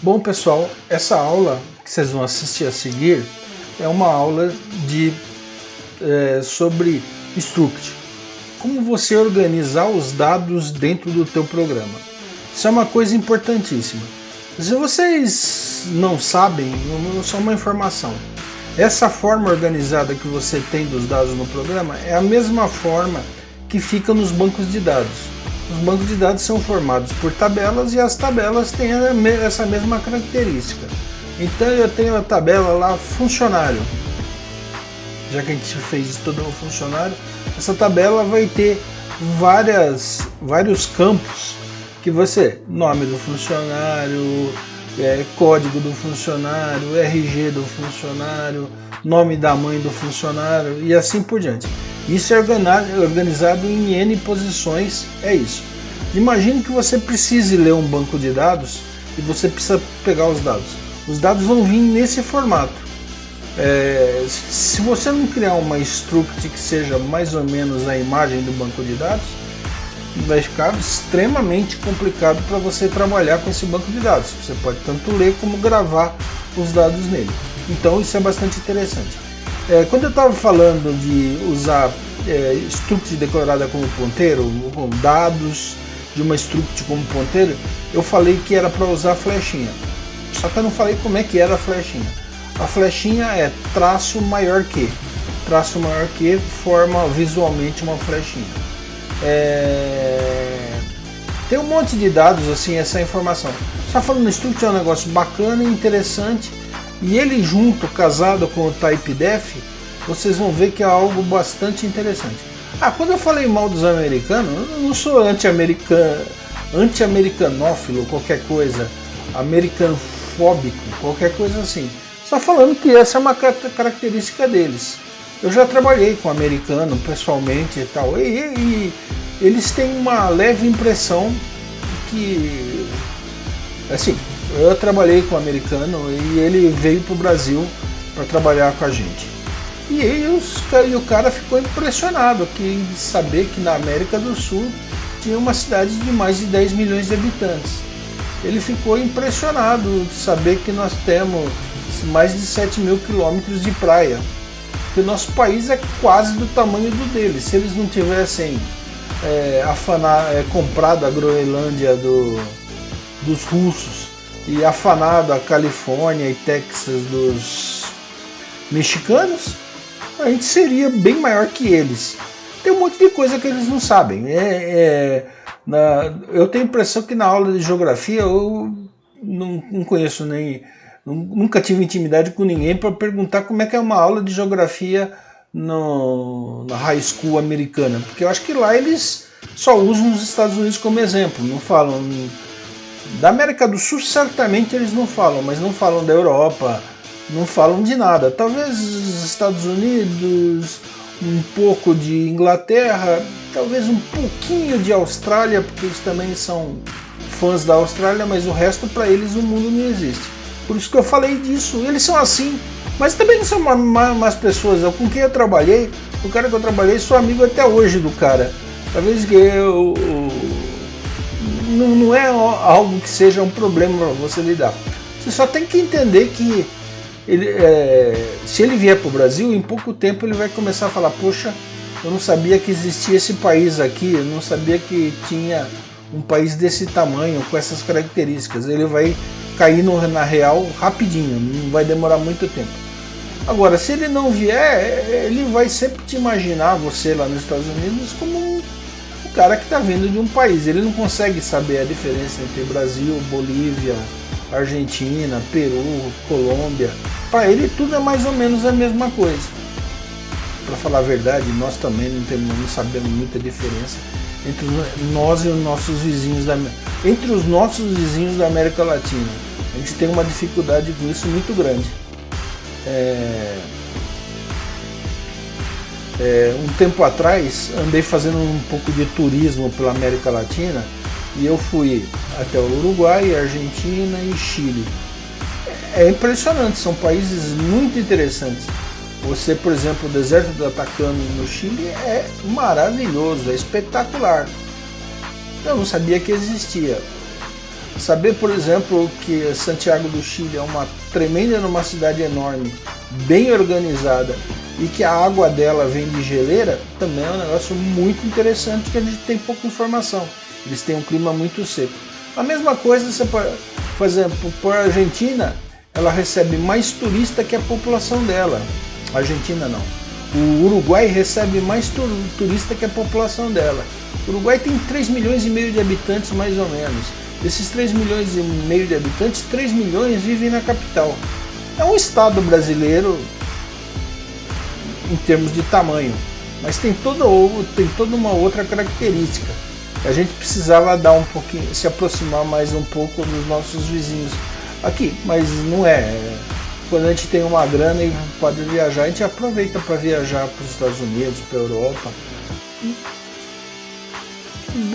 Bom, pessoal, essa aula que vocês vão assistir a seguir é uma aula sobre Struct. Como você organizar os dados dentro do teu programa. Isso é uma coisa importantíssima. Se vocês não sabem, só uma informação. Essa forma organizada que você tem dos dados no programa é a mesma forma que fica nos bancos de dados. Os bancos de dados são formados por tabelas e as tabelas têm essa mesma característica. Então eu tenho a tabela lá funcionário. Já que a gente fez estudo no funcionário, essa tabela vai ter vários campos que nome do funcionário, código do funcionário, RG do funcionário, nome da mãe do funcionário e assim por diante. Isso é organizado em N posições, é isso. Imagine que você precise ler um banco de dados e você precisa pegar os dados. Os dados vão vir nesse formato. Se você não criar uma struct que seja mais ou menos a imagem do banco de dados, vai ficar extremamente complicado para você trabalhar com esse banco de dados. Você pode tanto ler como gravar os dados nele. Então isso é bastante interessante. Quando eu estava falando de usar struct declarada como ponteiro, com dados de uma struct como ponteiro, eu falei que era para usar flechinha. Só que eu não falei como é que era a flechinha. A flechinha é traço maior que. Traço maior que forma visualmente uma flechinha. Tem um monte de dados assim, essa informação. Só falando, struct é um negócio bacana e interessante. E ele junto, casado com o typedef, vocês vão ver que é algo bastante interessante. Quando eu falei mal dos americanos, eu não sou anti-americanófilo, qualquer coisa, americanofóbico, qualquer coisa assim. Só falando que essa é uma característica deles. Eu já trabalhei com americano pessoalmente e tal, e eles têm uma leve impressão que, assim, eu trabalhei com um americano e ele veio para o Brasil para trabalhar com a gente. E o cara ficou impressionado em saber que na América do Sul tinha uma cidade de mais de 10 milhões de habitantes. Ele ficou impressionado de saber que nós temos mais de 7 mil quilômetros de praia. Que o nosso país é quase do tamanho do deles. Se eles não tivessem comprado a Groenlândia dos russos e afanado a Califórnia e Texas dos mexicanos, a gente seria bem maior que eles. Tem um monte de coisa que eles não sabem. Eu tenho a impressão que na aula de geografia eu não conheço nunca tive intimidade com ninguém para perguntar como é que é uma aula de geografia na high school americana, porque eu acho que lá eles só usam os Estados Unidos como exemplo, não falam. Da América do Sul certamente eles não falam, mas não falam da Europa, não falam de nada. Talvez os Estados Unidos, um pouco de Inglaterra, talvez um pouquinho de Austrália, porque eles também são fãs da Austrália, mas o resto para eles o mundo não existe. Por isso que eu falei disso, eles são assim, mas também não são más pessoas. Com quem eu trabalhei, o cara que eu trabalhei, sou amigo até hoje do cara. Talvez que não é algo que seja um problema para você lidar. Você só tem que entender que se ele vier para o Brasil, em pouco tempo ele vai começar a falar: poxa, eu não sabia que existia esse país aqui, eu não sabia que tinha um país desse tamanho, com essas características. Ele vai cair na real rapidinho, não vai demorar muito tempo. Agora, se ele não vier, ele vai sempre te imaginar você lá nos Estados Unidos como um cara que está vindo de um país. Ele não consegue saber a diferença entre Brasil, Bolívia, Argentina, Peru, Colômbia. Para ele tudo é mais ou menos a mesma coisa. Para falar a verdade, nós também não sabemos muita diferença entre nós e os nossos vizinhos entre os nossos vizinhos da América Latina. A gente tem uma dificuldade com isso muito grande. Um tempo atrás andei fazendo um pouco de turismo pela América Latina e eu fui até o Uruguai, Argentina e Chile. É impressionante, são países muito interessantes. Você, por exemplo, o deserto do Atacama no Chile é maravilhoso, é espetacular. Eu não sabia que existia. Saber, por exemplo, que Santiago do Chile é uma tremenda, uma cidade enorme, bem organizada, e que a água dela vem de geleira, também é um negócio muito interessante que a gente tem pouca informação. Eles têm um clima muito seco. A mesma coisa, você pode, por exemplo, por Argentina, ela recebe mais turista que a população dela. Argentina não. O Uruguai recebe mais turista que a população dela. O Uruguai tem 3 milhões e meio de habitantes, mais ou menos. Desses 3 milhões e meio de habitantes, 3 milhões vivem na capital. É um estado brasileiro em termos de tamanho, mas tem toda uma outra característica. A gente precisava dar um pouquinho, se aproximar mais um pouco dos nossos vizinhos aqui, mas não é. Quando a gente tem uma grana e pode viajar, a gente aproveita para viajar para os Estados Unidos, para a Europa.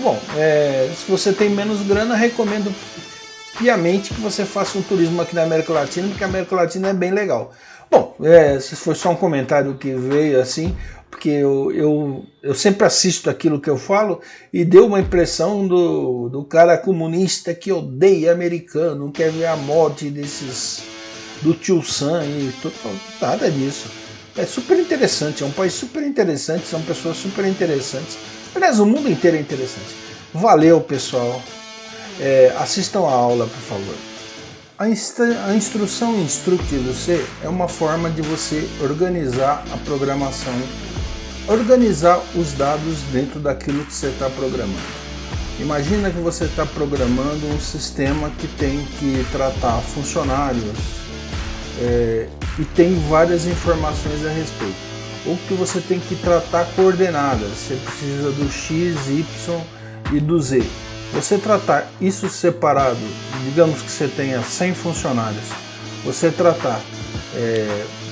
Bom, se você tem menos grana, recomendo piamente que você faça um turismo aqui na América Latina, porque a América Latina é bem legal. Bom, se foi só um comentário que veio assim, porque eu sempre assisto aquilo que eu falo e deu uma impressão do cara comunista que odeia americano, quer ver a morte do tio Sam e tudo, nada disso. É super interessante, é um país super interessante, são pessoas super interessantes. Aliás, o mundo inteiro é interessante. Valeu, pessoal. Assistam a aula, por favor. A instrução Instruct-você é uma forma de você organizar a programação, organizar os dados dentro daquilo que você está programando. Imagina que você está programando um sistema que tem que tratar funcionários e tem várias informações a respeito. Ou que você tem que tratar coordenadas, você precisa do X, Y e do Z. Você tratar isso separado, digamos que você tenha 100 funcionários, você tratar,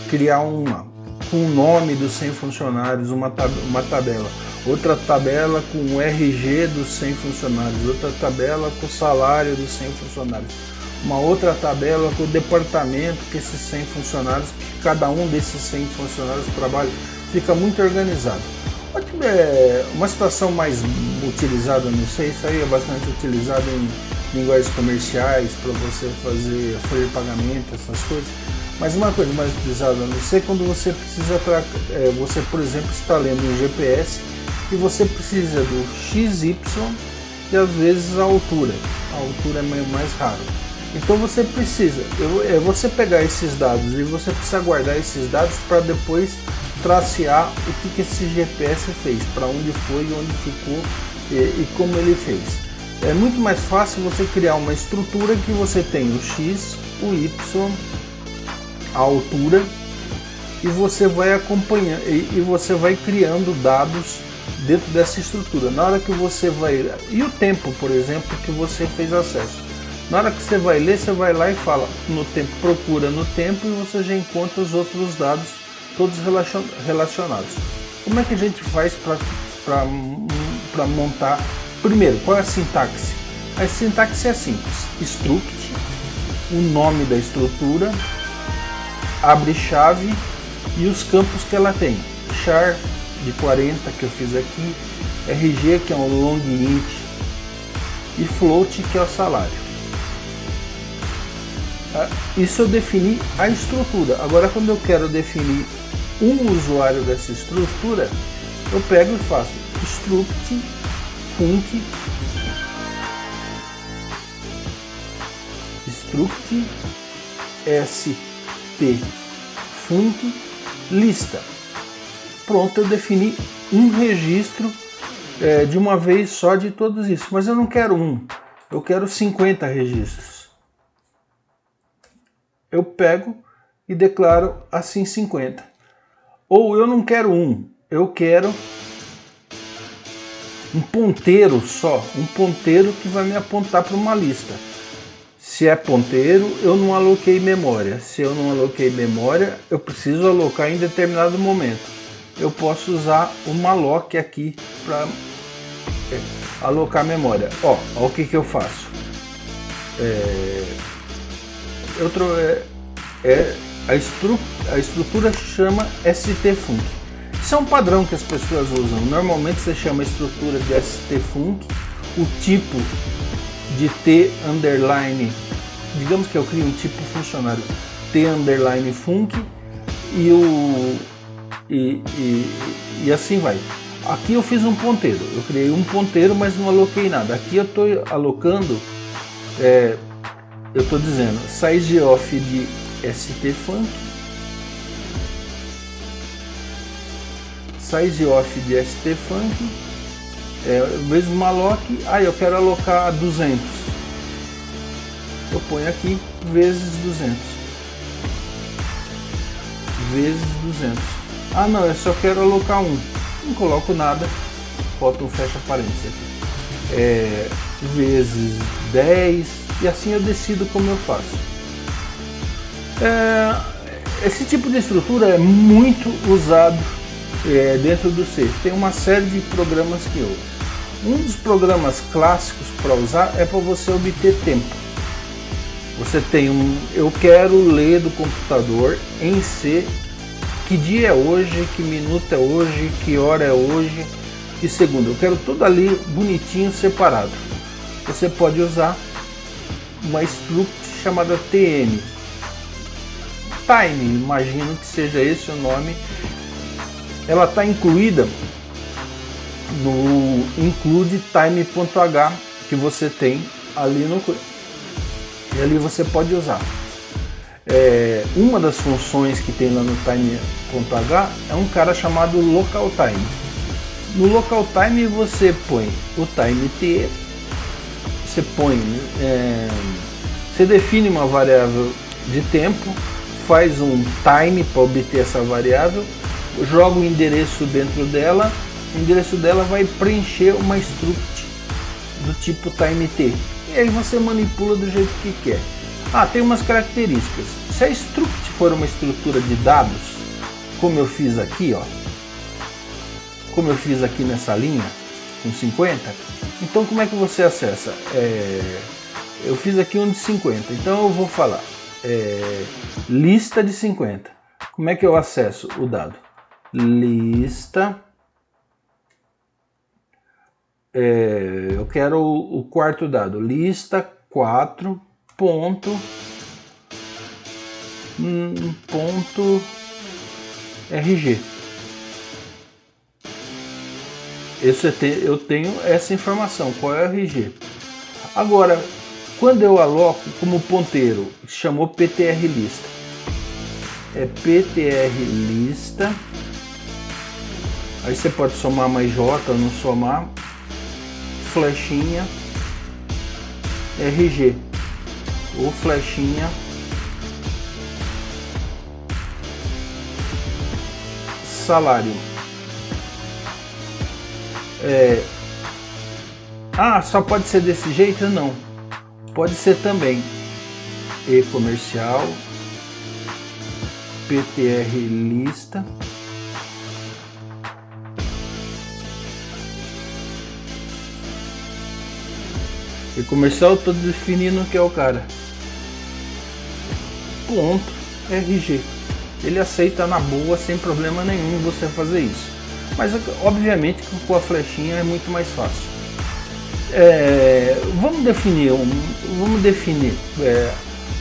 criar com o nome dos 100 funcionários, uma tabela, outra tabela com o RG dos 100 funcionários, outra tabela com o salário dos 100 funcionários, uma outra tabela com o departamento que esses 100 funcionários, que cada um desses 100 funcionários trabalha, fica muito organizado. Uma situação mais utilizada, não sei, isso aí é bastante utilizado em linguagens comerciais para você fazer folha de pagamento, essas coisas. Mas uma coisa mais utilizada, não sei, quando você precisa, você por exemplo está lendo um GPS e você precisa do XY e às vezes a altura é mais raro. Então você precisa, você pegar esses dados e você precisa guardar esses dados para depois tracear o que esse GPS fez, para onde foi, onde ficou e como ele fez. É muito mais fácil você criar uma estrutura que você tem o X, o Y, a altura, e você vai acompanhando e você vai criando dados dentro dessa estrutura. Na hora que você vai, e o tempo, por exemplo, que você fez acesso. Na hora que você vai ler, você vai lá e fala no tempo, procura no tempo e você já encontra os outros dados todos relacionados. Como é que a gente faz para montar? Primeiro, qual é a sintaxe? A sintaxe é simples: struct, o nome da estrutura, abre chave e os campos que ela tem. Char de 40 que eu fiz aqui, RG que é um long int e float que é o salário. Isso eu defini a estrutura. Agora, quando eu quero definir um usuário dessa estrutura, eu pego e faço struct func st func lista. Pronto, eu defini um registro de uma vez só de todos isso. Mas eu não quero eu quero 50 registros. Eu pego e declaro assim 50. Ou eu não quero eu quero um ponteiro só, um ponteiro que vai me apontar para uma lista. Se é ponteiro, eu não aloquei memória. Se eu não aloquei memória, eu preciso alocar em determinado momento. Eu posso usar o malloc aqui para alocar memória. Ó o que eu faço. A estrutura chama stfunc. Isso é um padrão que as pessoas usam. Normalmente você chama a estrutura de stfunc, o tipo de T underline, digamos que eu crio um tipo funcionário T underline func e assim vai. Aqui eu fiz um ponteiro, eu criei um ponteiro, mas não aloquei nada. Aqui eu estou alocando, eu estou dizendo size off de stfunc, size off de stfunc, mesmo malloc. Eu quero alocar a 200, eu ponho aqui vezes 200, vezes 200. Não, eu só quero alocar um, não coloco nada, boto um fecha parênteses aqui, vezes 10, e assim eu decido como eu faço. Esse tipo de estrutura é muito usado dentro do C. Tem uma série de programas que eu uso. Um dos programas clássicos para usar é para você obter tempo. Você tem eu quero ler do computador em C que dia é hoje, que minuto é hoje, que hora é hoje, que segundo. Eu quero tudo ali bonitinho, separado. Você pode usar uma struct chamada TM. Time, imagino que seja esse o nome. Ela está incluída no include time.h que você tem ali no. E ali você pode usar. Uma das funções que tem lá no time.h é um cara chamado local time. No local time você põe o time t, você define uma variável de tempo, faz um time para obter essa variável, joga o endereço dentro dela, o endereço dela vai preencher uma struct do tipo time_t, e aí você manipula do jeito que quer. Tem umas características. Se a struct for uma estrutura de dados, como eu fiz aqui, como eu fiz aqui nessa linha com 50, então como é que você acessa? Eu fiz aqui um de 50, então eu vou falar lista de 50. Como é que eu acesso o dado? Lista, eu quero o quarto dado, lista 4 ponto RG. Eu tenho essa informação, qual é o RG. Agora, quando eu aloco como ponteiro, chamou PTR lista. PTR lista. Aí você pode somar mais J ou não somar. Flechinha RG. Ou flechinha salário. Só pode ser desse jeito? Não. Pode ser também e-comercial, PTR lista, e-comercial, estou definindo que é o cara. Ponto RG. Ele aceita na boa, sem problema nenhum você fazer isso. Mas obviamente que com a flechinha é muito mais fácil. Vamos definir.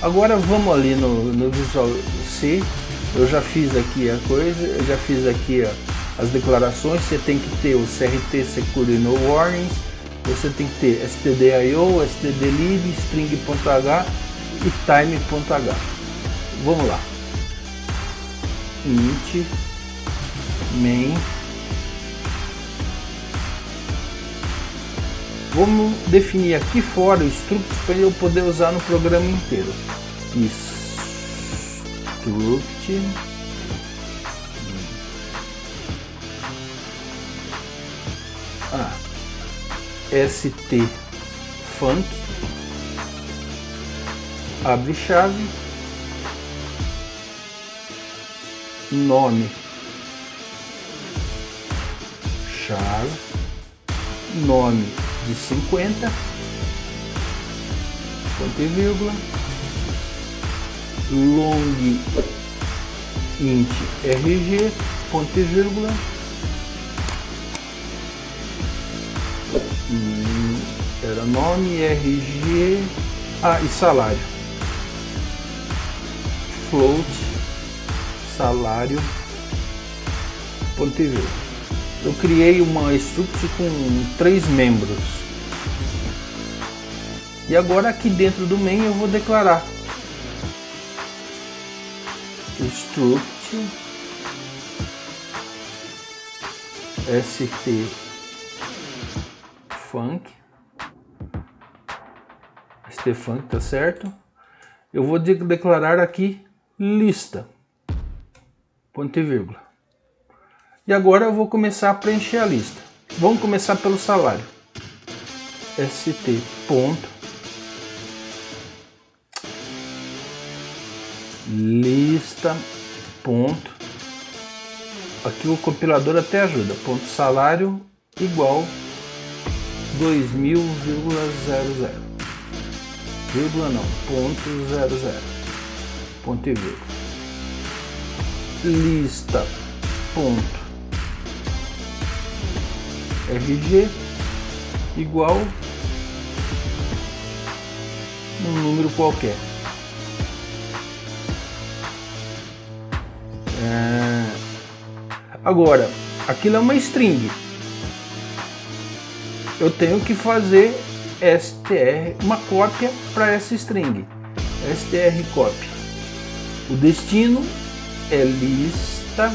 Agora vamos ali no Visual C. Eu já fiz aqui a coisa, eu já fiz aqui as declarações. Você tem que ter o CRT Security No Warnings, você tem que ter stdio, stdlib, string.h e time.h. Vamos lá. Int main. Vamos definir aqui fora o struct para eu poder usar no programa inteiro. Struct stfunc, abre chave, nome chave, nome de 50, ponto e vírgula, long int rg, ponto e vírgula, era nome, RG, e salário. Float, salário, ponto e vírgula. Eu criei uma struct com 3 membros. E agora aqui dentro do main eu vou declarar struct stFunk, tá certo? Eu vou declarar aqui lista, ponto e vírgula. E agora eu vou começar a preencher a lista. Vamos começar pelo salário. st ponto lista ponto, aqui o compilador até ajuda, ponto salário igual 2000,00, vírgula não, ponto 00, ponto e vírgula. Lista ponto RG igual um número qualquer. Agora, aquilo é uma string. Eu tenho que fazer str, uma cópia para essa string. Str copy. O destino é lista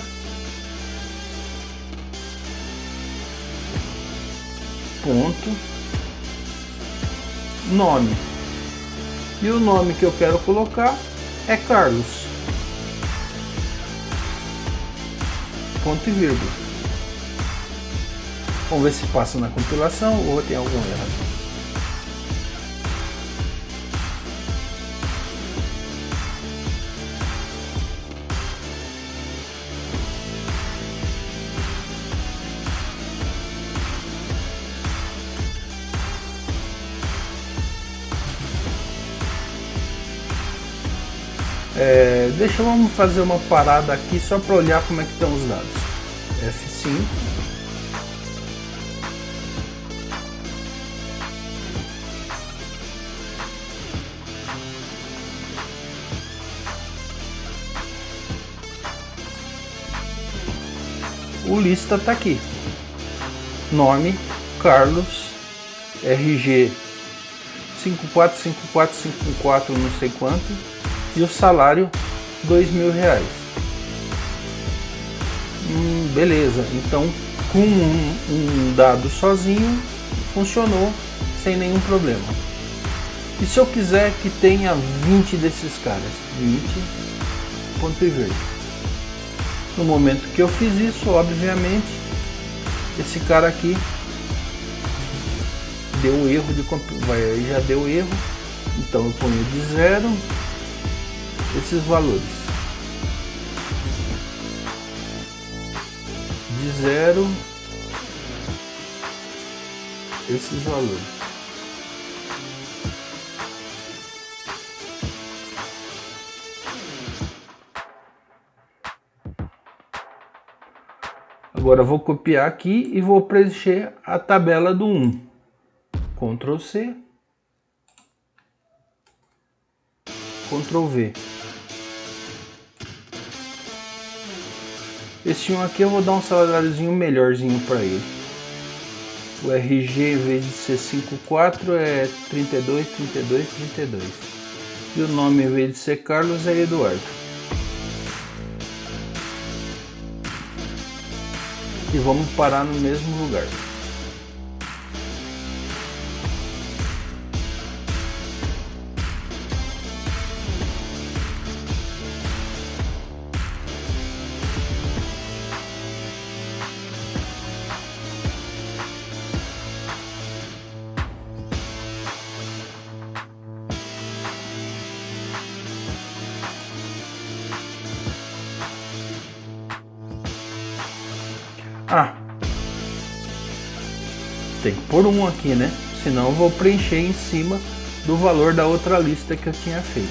ponto nome. E o nome que eu quero colocar é Carlos. Ponto e vírgula. Vamos ver se passa na compilação ou tem algum erro. Vamos fazer uma parada aqui só para olhar como é que estão os dados. F5. O lista está aqui. Nome, Carlos, RG 545454 não sei quanto, e o salário R$2.000. Beleza, então com um dado sozinho funcionou sem nenhum problema. E se eu quiser que tenha 20 desses caras? 20, ponto e vírgula. No momento que eu fiz isso, obviamente, esse cara aqui deu erro de já deu erro, então eu ponho de 0 esses valores. De 0 esses valores. Agora eu vou copiar aqui e vou preencher a tabela do 1. Ctrl C, Ctrl V. Esse 1 aqui eu vou dar um saláriozinho melhorzinho para ele. O RG, em vez de ser 54, é 32, 32, 32. E o nome, em vez de ser Carlos, é Eduardo. E vamos parar no mesmo lugar. Tem que pôr um aqui, né? Senão eu vou preencher em cima do valor da outra lista que eu tinha feito.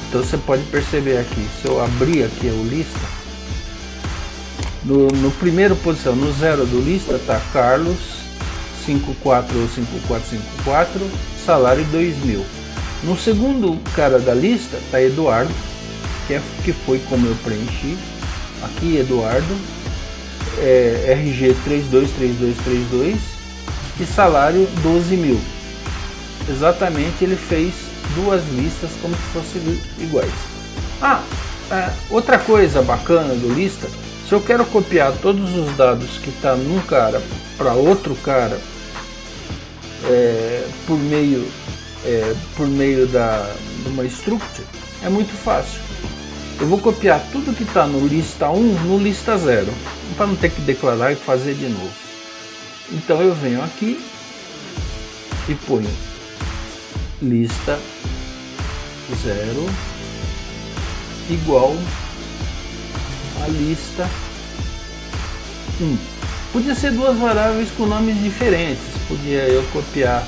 Então você pode perceber aqui, se eu abrir aqui o lista, no primeiro posição, no 0 do lista, está Carlos 545454, salário 2.000. No segundo cara da lista está Eduardo, que foi como eu preenchi. Aqui Eduardo, RG 323232 e salário 12.000. Exatamente, ele fez duas listas como se fossem iguais. Outra coisa bacana do lista, se eu quero copiar todos os dados que está num cara para outro cara por meio de uma structure, é muito fácil. Eu vou copiar tudo que está no lista 1 no lista 0, para não ter que declarar e fazer de novo. Então eu venho aqui e ponho lista 0 igual a lista 1. Podia ser duas variáveis com nomes diferentes, podia eu copiar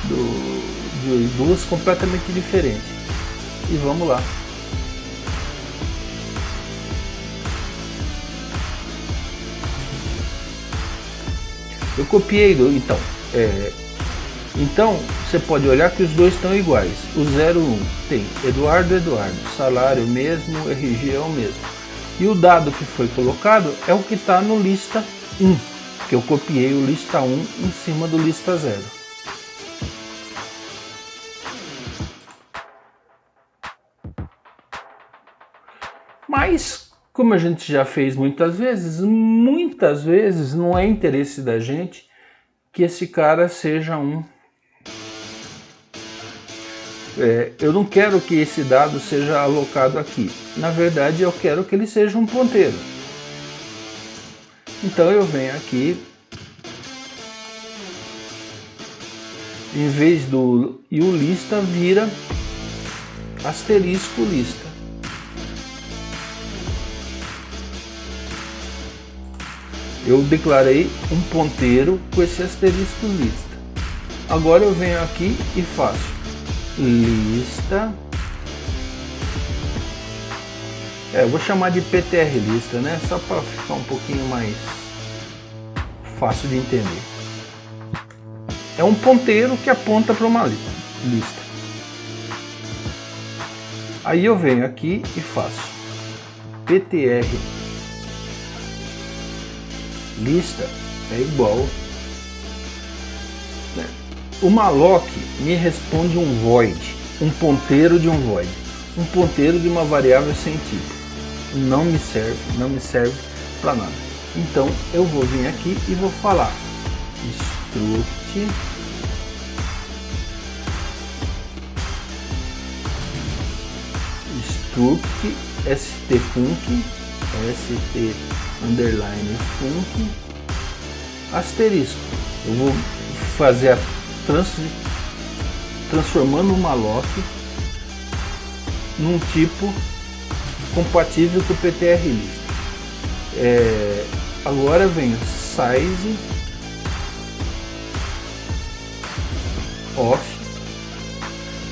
de duas completamente diferentes. E vamos lá. Eu copiei então você pode olhar que os dois estão iguais. O 01 tem Eduardo, salário mesmo, RG é o mesmo. E o dado que foi colocado é o que está no lista 1, que eu copiei o lista 1 em cima do lista 0. Mas, como a gente já fez muitas vezes não é interesse da gente que esse cara seja eu não quero que esse dado seja alocado aqui. Na verdade, eu quero que ele seja um ponteiro. Então eu venho aqui, em vez do e o lista vira asterisco lista. Eu declarei um ponteiro com esse asterisco lista. Agora eu venho aqui e faço lista. Eu vou chamar de PTR lista, né? Só para ficar um pouquinho mais fácil de entender. É um ponteiro que aponta para uma lista. Aí eu venho aqui e faço PTR lista é igual, né? O malloc me responde um void, um ponteiro de um void, um ponteiro de uma variável sem tipo. Não me serve para nada. Então eu vou vir aqui e vou falar struct stfunc underline func asterisco. Eu vou fazer a transformando o malloc num tipo compatível com o PTR list. Agora vem size off.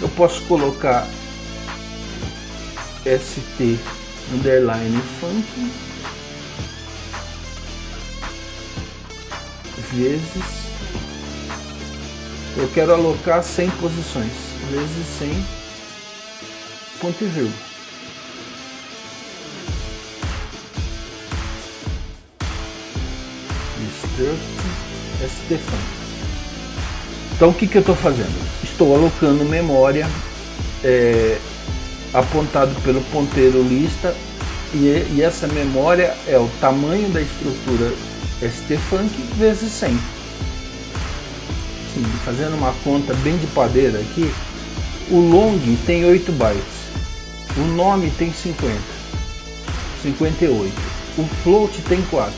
Eu posso colocar st underline func vezes, eu quero alocar 100 posições, vezes 100 ponto e vírgula. stfunc. Então o que eu estou fazendo? Estou alocando memória apontado pelo ponteiro lista e essa memória é o tamanho da estrutura stfunc vezes 100. Sim, fazendo uma conta bem de padeira aqui, o long tem 8 bytes, o nome tem 58, o float tem 4,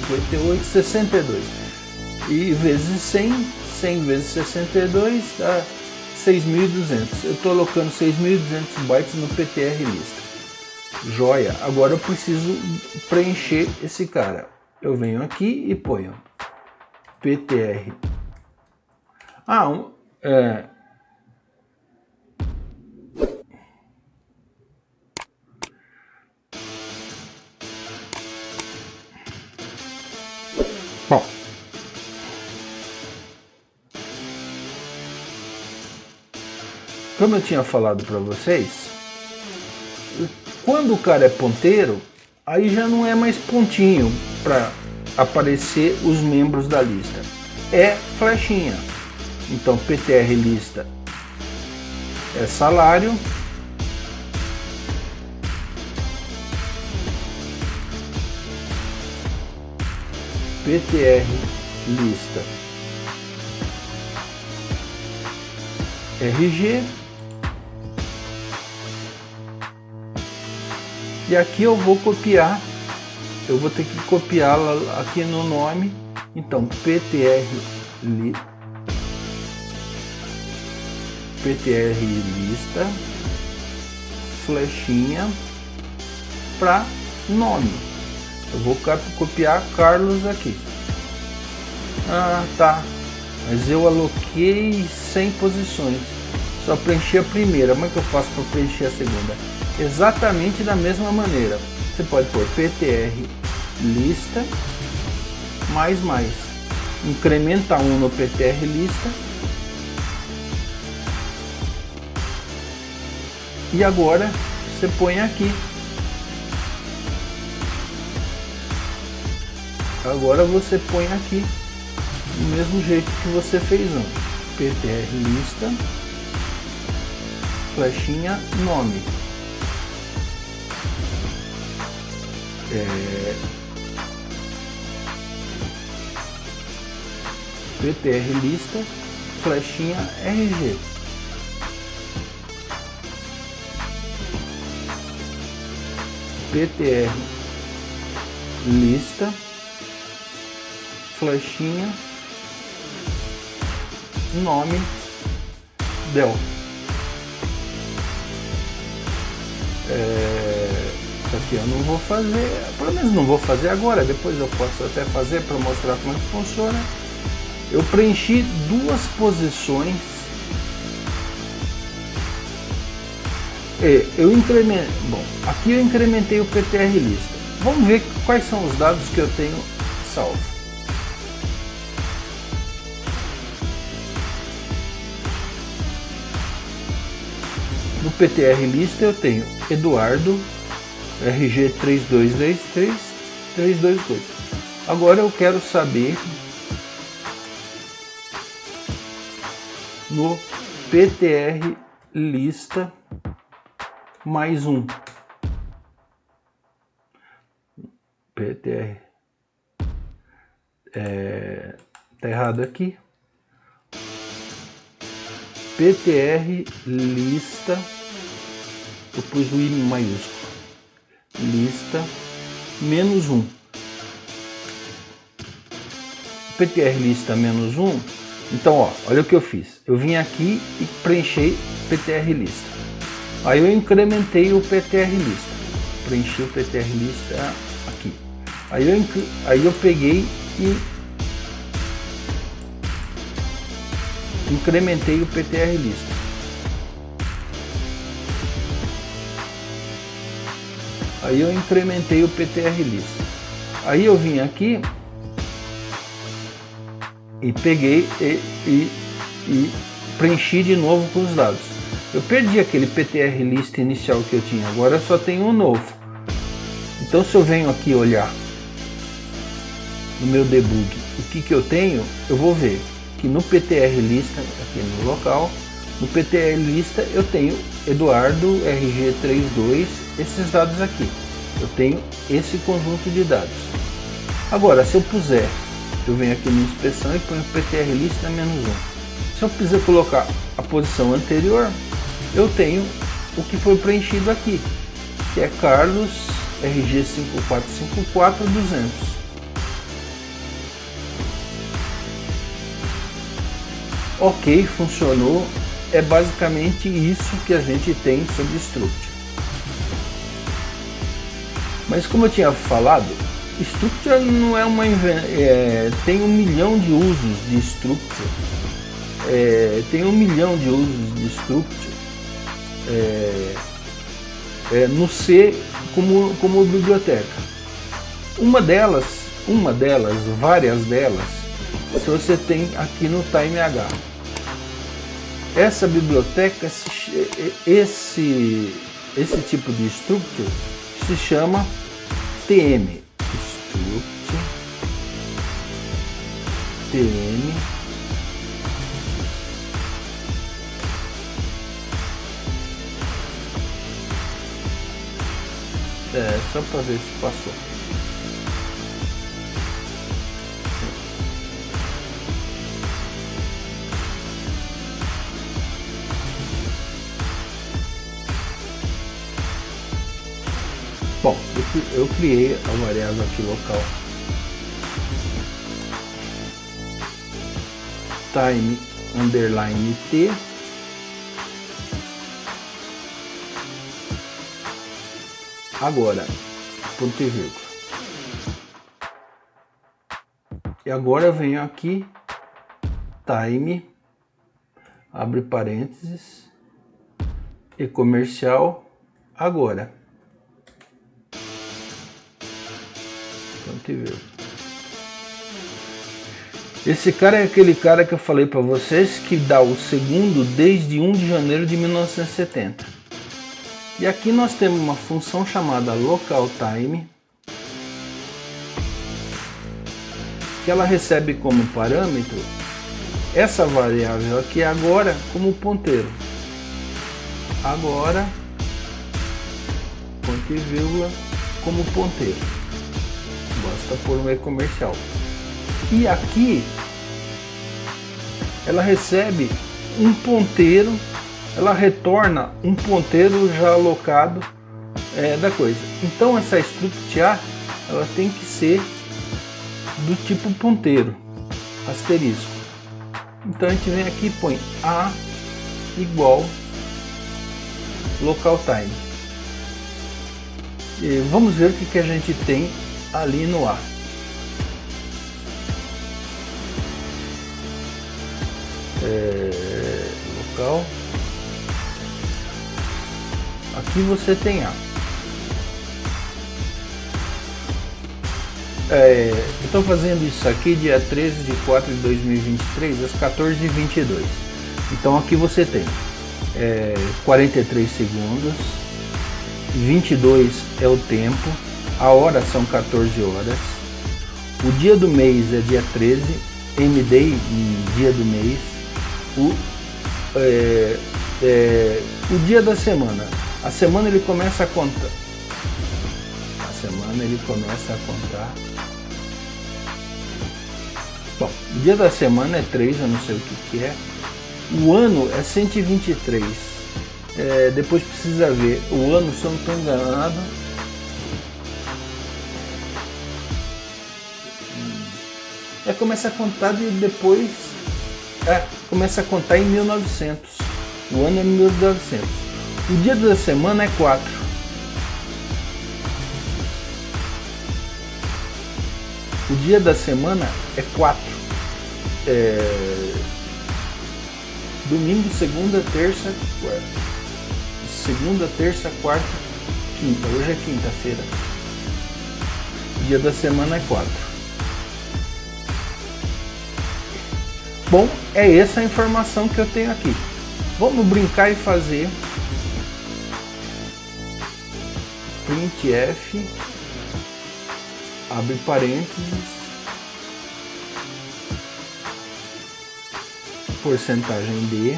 58, 62, e vezes 100 vezes 62 dá 6.200. Eu estou alocando 6.200 bytes no PTR lista. Joia, agora eu preciso preencher esse cara. Eu venho aqui e ponho PTR. como eu tinha falado para vocês, quando o cara é ponteiro, aí já não é mais pontinho para aparecer os membros da lista, é flechinha. Então PTR lista é salário, PTR lista RG, e aqui eu vou copiar, eu vou ter que copiá-la aqui no nome. Então PTR lista flechinha para nome. Eu vou copiar Carlos aqui. Ah, tá. Mas eu aloquei 100 posições. Só preenchi a primeira. Como é que eu faço para preencher a segunda? Exatamente da mesma maneira. Você pode pôr PTR lista mais. Incrementa 1 no PTR lista. E agora você põe aqui. Agora você põe aqui do mesmo jeito que você fez antes. PTR lista flechinha nome. PTR lista flechinha RG. PTR lista flechinha nome del. Isso aqui eu não vou fazer, pelo menos não vou fazer agora, depois eu posso até fazer para mostrar como é que funciona. Eu preenchi 2 posições. Eu incrementei, bom, aqui eu incrementei o PTR lista. Vamos ver quais são os dados que eu tenho salvo. No PTR lista eu tenho Eduardo, RG 3223322. Agora eu quero saber no PTR lista mais 1. PTR tá errado aqui. PTR lista, eu pus o I maiúsculo, lista menos 1. PTR lista menos 1. Então, ó, olha o que eu fiz. Eu vim aqui e preenchi PTR lista. Aí eu incrementei o PTR lista. Preenchi o PTR lista aqui. Aí eu peguei e incrementei o PTR lista. Aí eu incrementei o PTR lista. Aí eu vim aqui e peguei e preenchi de novo com os dados. Eu perdi aquele PTR lista inicial que eu tinha, agora eu só tenho um novo. Então se eu venho aqui olhar no meu debug o que eu tenho, eu vou ver que no PTR lista, aqui no local, no PTR lista eu tenho Eduardo, RG32, esses dados aqui. Eu tenho esse conjunto de dados. Agora, se eu puser, eu venho aqui na inspeção e ponho PTR lista menos 1. Se eu quiser colocar a posição anterior, eu tenho o que foi preenchido aqui, que é Carlos, RG5454200. Ok, funcionou. É basicamente isso que a gente tem sobre Structure. Mas como eu tinha falado, Structure não é uma tem 1 milhão de usos de Structure. Tem 1 milhão de usos de Structure no C como biblioteca. Uma delas, várias delas, você tem aqui no TimeH. essa biblioteca, esse tipo de structure se chama TM. Struct TM só para ver se passou. Bom, eu criei a variável aqui local time underline t agora, ponto e vírgula. E agora eu venho aqui, time, abre parênteses, e comercial, agora. Ponto e vírgula. Esse cara é aquele cara que eu falei para vocês que dá o segundo desde 1 de janeiro de 1970. E aqui nós temos uma função chamada localTime, que ela recebe como parâmetro essa variável aqui agora como ponteiro. Agora, ponto e vírgula, como ponteiro. Basta pôr um e-comercial. E aqui ela recebe um ponteiro, ela retorna um ponteiro já alocado da coisa. Então essa struct A, ela tem que ser do tipo ponteiro, asterisco. Então a gente vem aqui e põe A igual localTime. E vamos ver o que a gente tem ali no A. Local. Aqui você tem A. Eu estou fazendo isso aqui dia 13 de 4 de 2023 às 14h22. Então aqui você tem 43 segundos, 22 é o tempo, a hora são 14 horas, o dia do mês é dia 13, M-Day, dia do mês, o dia da semana. A semana ele começa a contar. Bom, o dia da semana é 3, eu não sei o que é. O ano é 123. Depois precisa ver. O ano, se eu não estou enganado, começa a contar de depois. Começa a contar em 1900. O ano é 1900. O dia da semana é 4. O dia da semana é 4. Domingo, segunda, terça, quarta. Segunda, terça, quarta, quinta. Hoje é quinta-feira. O dia da semana é 4. Bom, é essa a informação que eu tenho aqui. Vamos brincar e fazer printf, abre parênteses, porcentagem de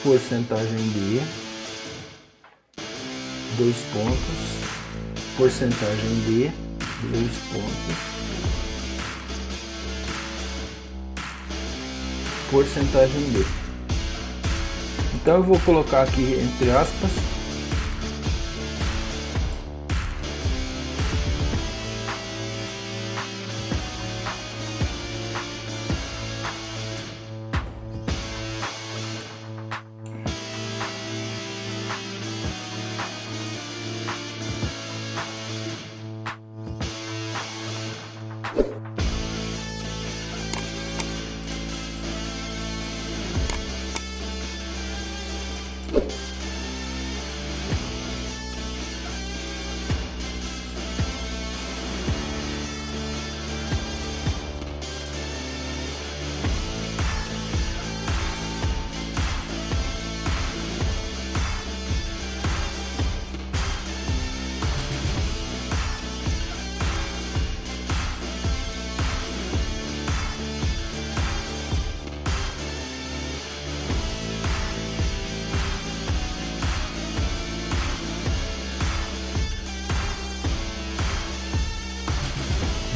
porcentagem de dois pontos, porcentagem de dois pontos, porcentagem de. Então eu vou colocar aqui entre aspas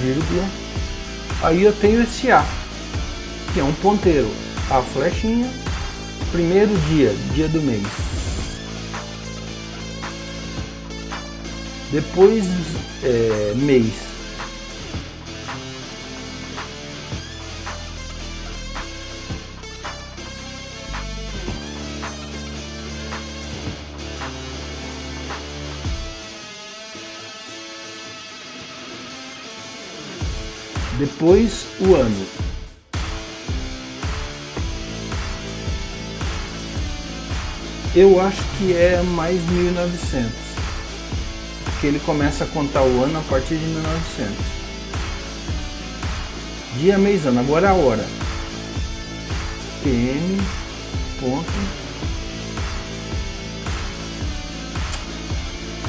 vírgula, aí eu tenho esse A, que é um ponteiro, a flechinha, primeiro dia, dia do mês. Depois mês. Depois o ano. Eu acho que é mais 1900, porque ele começa a contar o ano a partir de 1900. Dia, mês, ano. Agora a hora. PM, ponto,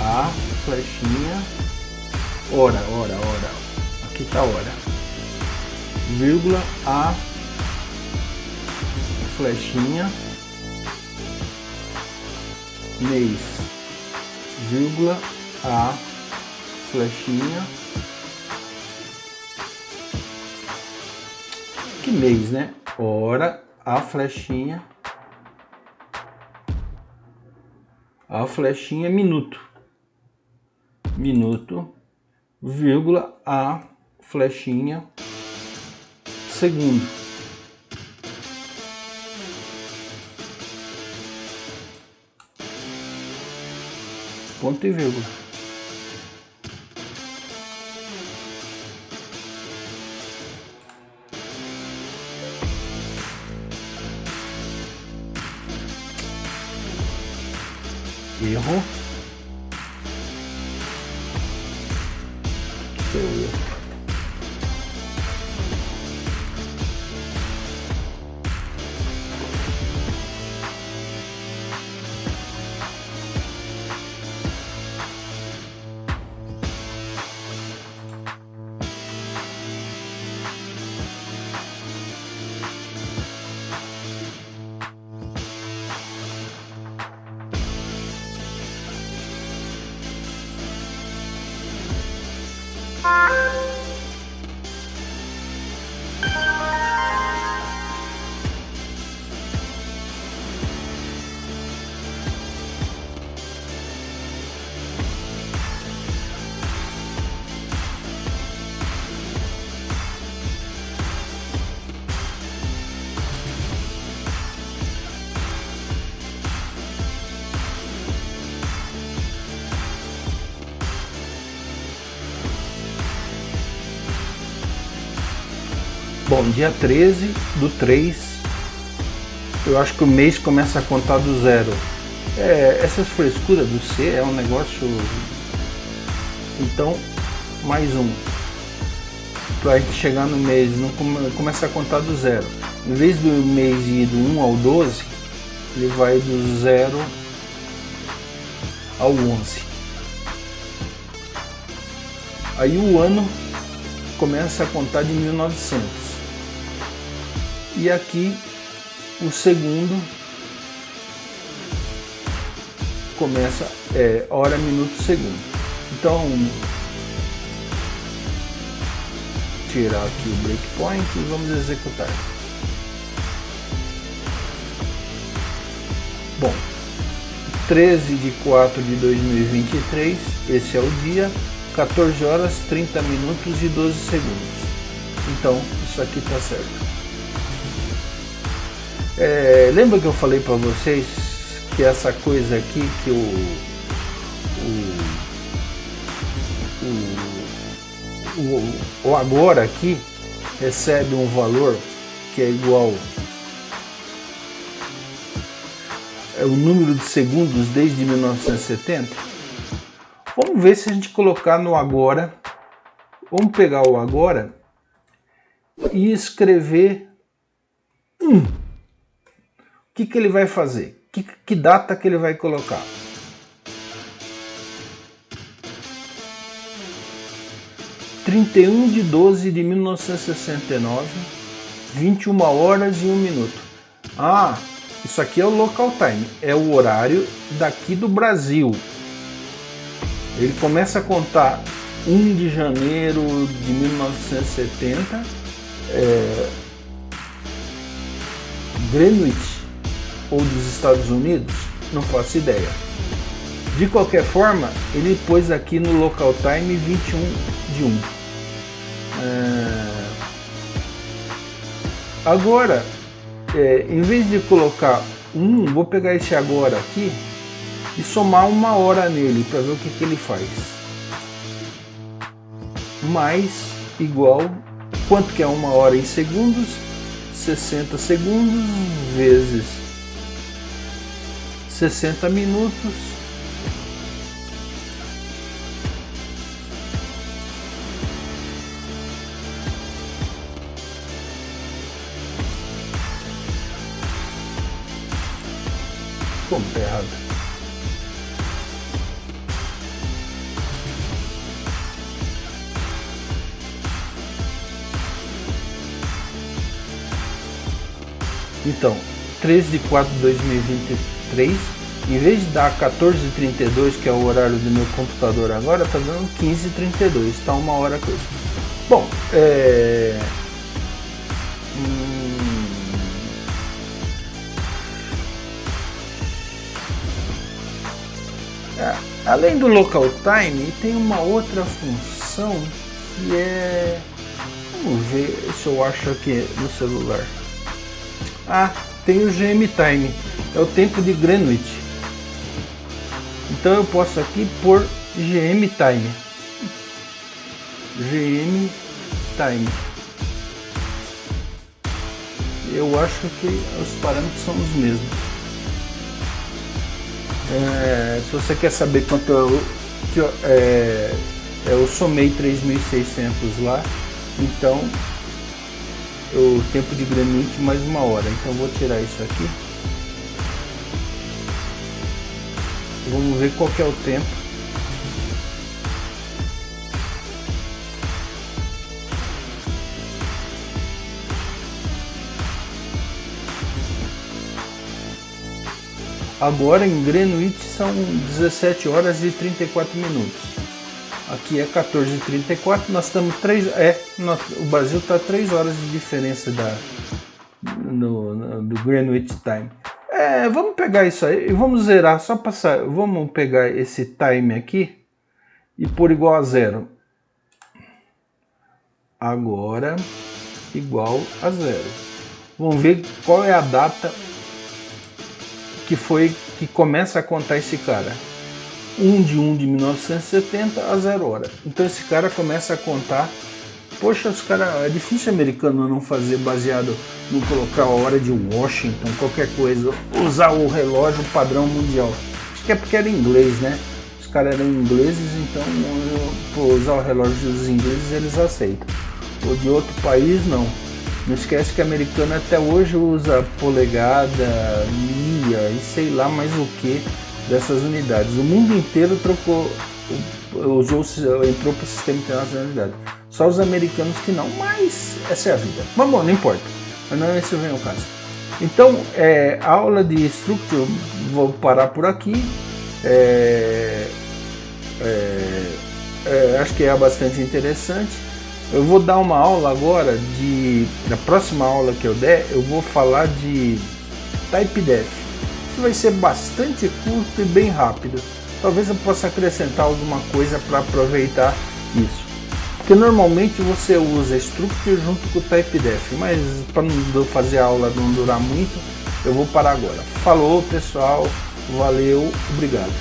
a flechinha, hora. Aqui tá a hora. Vírgula, a flechinha, mês, vírgula, a flechinha, que mês, né? Hora, a flechinha, minuto, vírgula, a flechinha, segundo. Ponto e vírgula. Erro. Seu erro. Bom, dia 13 do 3, eu acho que o mês começa a contar do zero. Essas frescuras do C é um negócio... Então, mais um. Para chegar no mês, não começa a contar do zero. Em vez do mês ir do 1 ao 12, ele vai do 0 ao 11. Aí o ano começa a contar de 1900. E aqui o segundo começa hora, minuto, segundo. Então, tirar aqui o breakpoint e vamos executar. Bom, 13 de 4 de 2023, esse é o dia, 14 horas, 30 minutos e 12 segundos. Então, isso aqui está certo. Lembra que eu falei para vocês que essa coisa aqui, que o agora aqui recebe um valor que é igual o número de segundos desde 1970? Vamos ver se a gente colocar no agora. Vamos pegar o agora e escrever o que ele vai fazer, que data que ele vai colocar. (31 de 12 de 1969, 21 horas e 1 minuto. Ah, isso aqui é o local time, é o horário daqui do Brasil. Ele começa a contar 1 de janeiro de 1970, Greenwich ou dos Estados Unidos, não faço ideia. De qualquer forma, ele pôs aqui no local time 21/1. Agora, em vez de colocar 1, vou pegar esse agora aqui e somar 1 hora nele para ver o que ele faz. Mais igual, quanto que é 1 hora em segundos? 60 segundos vezes 60 minutos. Como tá errado? Então, 13/4/2023, em vez de dar 14h32, que é o horário do meu computador agora, tá dando 15h32, tá 1 hora coisa. Bom, além do local time, tem uma outra função que é... Vamos ver se eu acho aqui no celular. Tem o GM Time, é o tempo de Greenwich. Então eu posso aqui pôr GM Time. GM Time. Eu acho que os parâmetros são os mesmos. Se você quer saber quanto eu somei 3.600 lá, então o tempo de Greenwich mais 1 hora. Então vou tirar isso aqui. Vamos ver qual que é o tempo. Agora em Greenwich são 17 horas e 34 minutos. Aqui é 14h34, nós estamos o Brasil está 3 horas de diferença do Greenwich Time. Vamos pegar isso aí e vamos zerar, só passar. Vamos pegar esse time aqui e pôr igual a 0. Agora igual a 0. Vamos ver qual é a data que começa a contar esse cara. 1/1 de 1970 a 0 hora. Então esse cara começa a contar. Poxa, os caras, é difícil americano não fazer baseado no colocar a hora de Washington, qualquer coisa, usar o relógio padrão mundial. Acho que é porque era inglês, né? Os caras eram ingleses, então usar o relógio dos ingleses eles aceitam. Ou de outro país não. Não esquece que americano até hoje usa polegada, milha e sei lá mais o que dessas unidades. O mundo inteiro entrou para o sistema internacional de unidade. Só os americanos que não, mas essa é a vida. Mas bom, não importa. Mas não, esse vem o caso. Então, a aula de Structure, vou parar por aqui. Acho que é bastante interessante. Eu vou dar uma aula agora na próxima aula que eu der, eu vou falar de TypeDef. Isso vai ser bastante curto e bem rápido. Talvez eu possa acrescentar alguma coisa para aproveitar isso. Porque normalmente você usa Structure junto com o TypeDef, mas para não fazer a aula não durar muito, eu vou parar agora. Falou pessoal, valeu, obrigado.